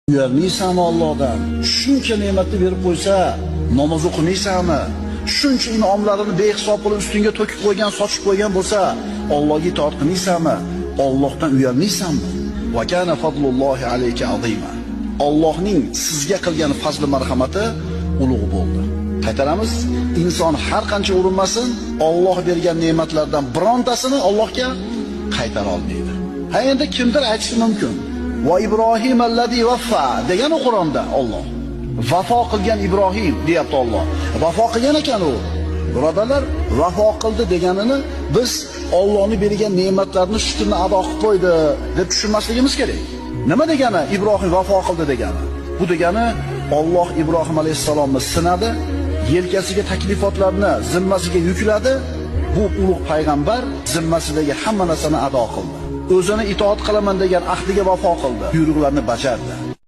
Uyalmaysanmi Allohdan? Shuncha ne'matni berib qo'ysa, namoz o'qimaysanmi? Shuncha in'omlarini behisob qilib ustingga to'kib qo'ygan, sochib qo'ygan bo'lsa, Allohga itoat qilmaysanmi? Allohdan uyalmaysanmi? Va kana fadlullohi alayka azima. Allohning sizga qilgan fazli marhamati ulug' bo'ldi. Qaytaramiz, inson har qancha urinmasin, Alloh bergan ne'matlardan birontasini Allohga qaytara olmaydi. Ha endi kimdir aytishi mumkin. Va Ibrohim allazi vaffa degan Qur'onda Alloh. Vafo qilgan Ibrohim deyapti Alloh. Vafo qilgan ekan u. Birodarlar, vafo qildi deganini biz Allohning bergan ne'matlarini shukrini ado qilib qo'ydi deb tushunmasligimiz kerak. Nima degani Ibrohim vafo qildi degani? Bu degani Alloh Ibrohim alayhisalomni sinadi, yelkasiga taklifotlarni zimmasiga yukladi. Bu ulug' payg'ambar zimmasidagi hamma narsani ado qildi. O'zini itoat qilaman degan ahdiga vafo qildi, buyruqlarni bajardi.